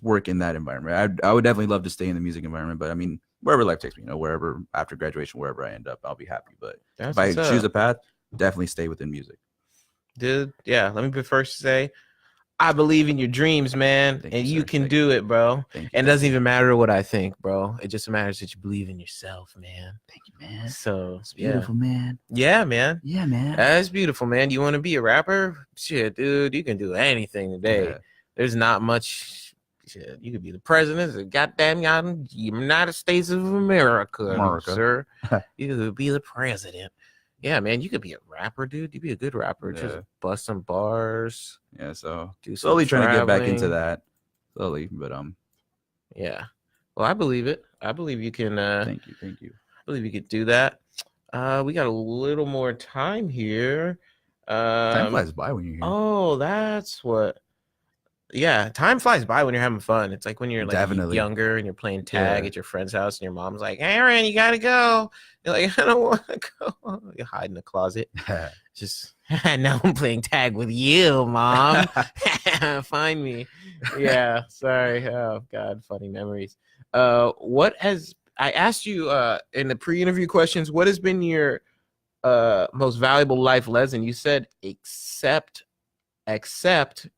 work in that environment. I would definitely love to stay in the music environment, but I mean wherever life takes me, wherever after graduation, wherever I end up, I'll be happy. But That's if I what's choose up. a path, definitely stay within music. Dude, yeah. Let me be first to say, I believe in your dreams, man, Thank and you, you sir. can Thank do it, bro. Thank you. And it doesn't even matter what I think, bro. It just matters that you believe in yourself, man. Thank you, man. So It's beautiful, man. Yeah, man. Yeah, man. That's beautiful, man. You want to be a rapper? Shit, dude, you can do anything today. Yeah. There's not much. Shit, you could be the president of the goddamn United States of America. Sir. You could be the president. Yeah, man, you could be a rapper, dude. You'd be a good rapper. Yeah. Just bust some bars. Yeah, so Do slowly some trying to get back traveling. into that. Slowly, but Yeah. Well, I believe it. I believe you can. Thank you. I believe you could do that. We got a little more time here. Time flies by when you're here. Oh, that's what. Yeah, time flies by when you're having fun. It's like when you're like Definitely. younger and you're playing tag Yeah. at your friend's house, and your mom's like, "Aaron, you gotta go." You're like, "I don't want to go." You hide in the closet. Just now I'm playing tag with you, mom. Find me. Yeah, sorry. Oh God, funny memories. What has I asked you in the pre-interview questions? What has been your most valuable life lesson? You said accept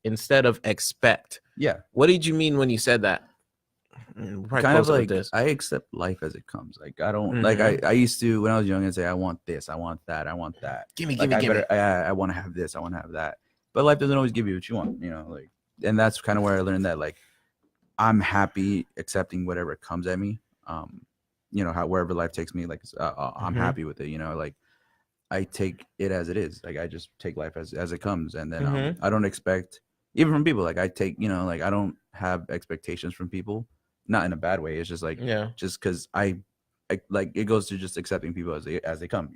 instead of expect. Yeah. What did you mean when you said that? Kind of like I accept life as it comes. Like I don't like I used to when I was young and say I want this, I want that, I want that. Give me. I want to have this, I want to have that. But life doesn't always give you what you want, like. And that's kind of where I learned that like I'm happy accepting whatever comes at me. Wherever life takes me, like I'm happy with it. Like I take it as it is. Like I just take life as it comes, and then I don't expect even from people. Like I take like I don't have expectations from people. Not in a bad way. It's just like just because I like it goes to just accepting people as they come.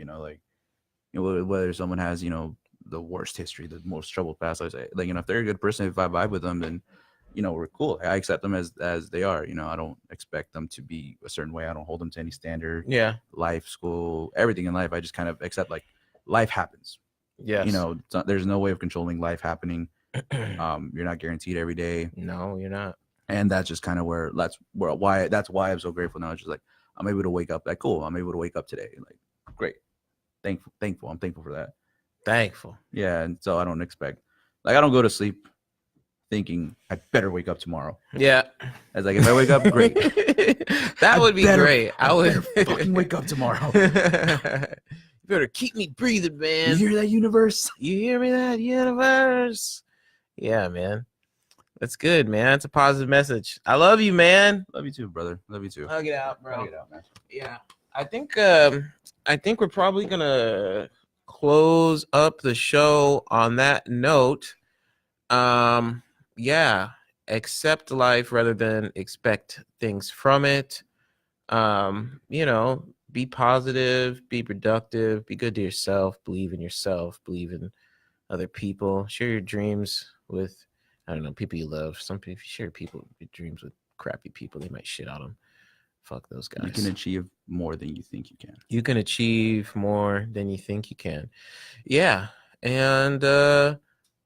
Whether someone has the worst history, the most troubled past. I say like if they're a good person, if I vibe with them, then we're cool. I accept them as they are. I don't expect them to be a certain way. I don't hold them to any standard. Yeah. Life, school, everything in life. I just kind of accept like life happens. Yes. There's no way of controlling life happening. You're not guaranteed every day. No, you're not. And that's just kind of that's why I'm so grateful now. It's just like I'm able to wake up. Like cool. I'm able to wake up today. Like great. Thankful. I'm thankful for that. Thankful. Yeah. And so I don't expect I don't go to sleep thinking I better wake up tomorrow. Yeah. I was like, if I wake up, great. That would be great. I would fucking wake up tomorrow. You better keep me breathing, man. You hear that, universe? You hear me, that universe? Yeah, man. That's good, man. That's a positive message. I love you, man. Love you too, brother. Love you too. Hug it out, bro. Hug it out, man. Yeah. I think we're probably gonna close up the show on that note. Yeah, accept life rather than expect things from it. Be positive, be productive, be good to yourself, believe in yourself, believe in other people, share your dreams with, I don't know, people you love. Some people, if you share your dreams with crappy people, they might shit on them. Fuck those guys. You can achieve more than you think you can. You can achieve more than you think you can. Yeah. And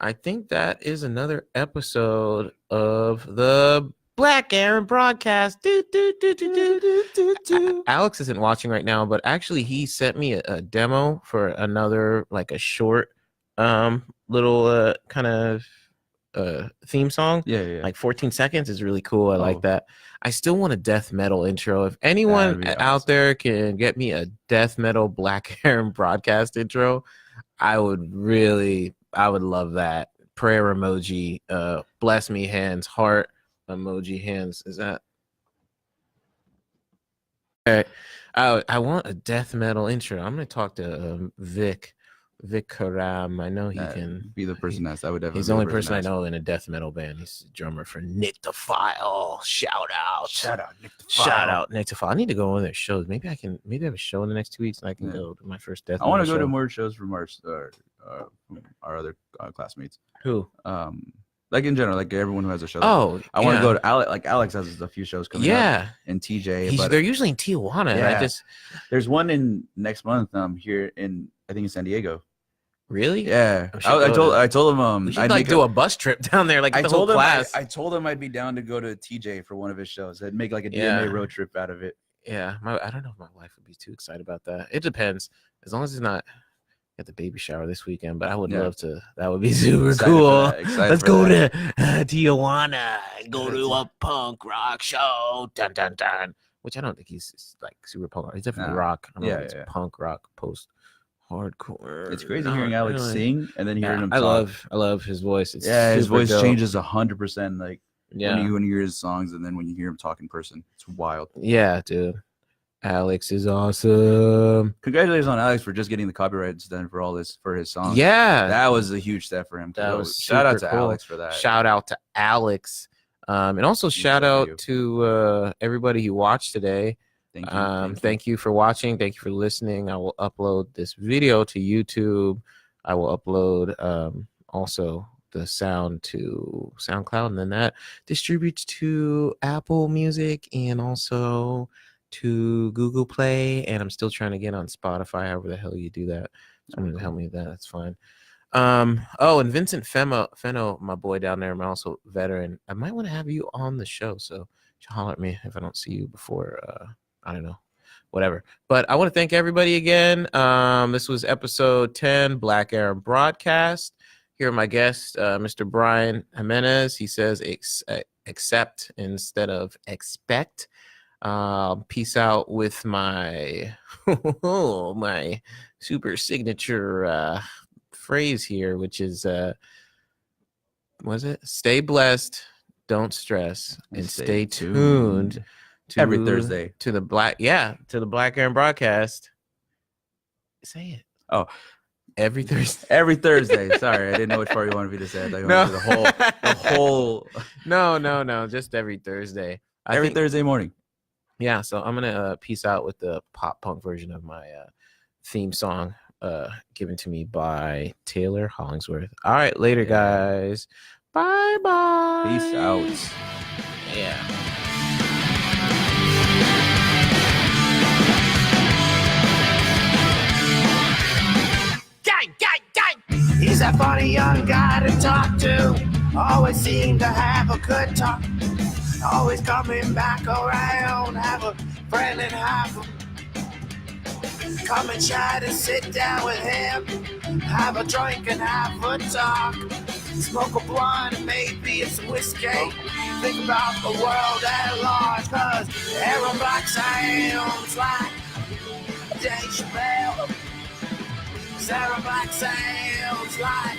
I think that is another episode of the Black Aaron broadcast. Alex isn't watching right now, but actually he sent me a demo for another, like a short little kind of theme song. Yeah. Like 14 seconds is really cool. I like that. I still want a death metal intro. If anyone out there can get me a death metal Black Aaron broadcast intro, I would love that. Prayer emoji, bless me hands, heart emoji hands. Is that okay? I want a death metal intro. I'm gonna talk to Vic Karam. I know he can be the person that's. I would definitely. He's the only person I know in a death metal band. He's a drummer for Nick the File. Shout out, Nick the File. Shout out, Nick the File. I need to go on their shows. Maybe I have a show in the next 2 weeks, and I can go to my first death. I want to go to more shows from our other classmates. Who? Like in general, like everyone who has a show. Oh, I want to go to Alex. Like Alex has a few shows coming up. And TJ. They're usually in Tijuana. Yeah. There's one in next month. Here in I think in San Diego. Really? Yeah. I told him we should do a bus trip down there, like the whole class. I told him I'd be down to go to TJ for one of his shows. I'd make like a DMA road trip out of it. Yeah, I don't know if my wife would be too excited about that. It depends. As long as it's not at the baby shower this weekend, but I would love to. That would be super cool. Let's go to Tijuana and go to a punk rock show. Dun dun dun. Which I don't think he's like super punk rock. He's definitely rock. I don't know if it's punk rock, post hardcore. It's crazy hearing Alex sing and then hearing him talk. I love his voice. It's his voice dope. changes 100%. Like when you hear his songs and then when you hear him talk in person, it's wild. Yeah, dude. Alex is awesome. Congratulations on Alex for just getting the copyrights done for all this for his song. Yeah, that was a huge step for him. Shout out to Alex for that. Shout out to Alex, and also shout out to everybody who watched today. Thank you for watching. Thank you for listening. I will upload this video to YouTube. I will upload also the sound to SoundCloud, and then that distributes to Apple Music and also to Google Play, and I'm still trying to get on Spotify, however the hell you do that. Someone help me with that. That's fine. And Vincent Fenno, my boy down there, I'm also veteran. I might want to have you on the show, so holler at me if I don't see you before. I don't know, whatever. But I want to thank everybody again. This was episode 10, Black Aaron Broadcast. Here are my guests, Mr. Brian Jimenez. He says accept instead of expect. Peace out with my my super signature phrase here, which is stay blessed, don't stress, and stay tuned to every Thursday to the Black Aaron Broadcast. Say it. Oh, every Thursday. Every Thursday. Sorry, I didn't know which part you wanted me to say. I thought you wanted to do the whole. No, just every Thursday. Every Thursday morning. Yeah, so I'm gonna peace out with the pop punk version of my theme song, given to me by Taylor Hollingsworth. All right, later, guys. Bye. Peace out. Yeah. Gang. He's a funny young guy to talk to. Always seem to have a good talk. Always coming back around, have a friend and have him. Come and chat and sit down with him. Have a drink and have a talk. Smoke a blunt and maybe it's whiskey. Think about the world at large, cause Aaron Black sounds like Dave Chappelle. Aaron Black sounds like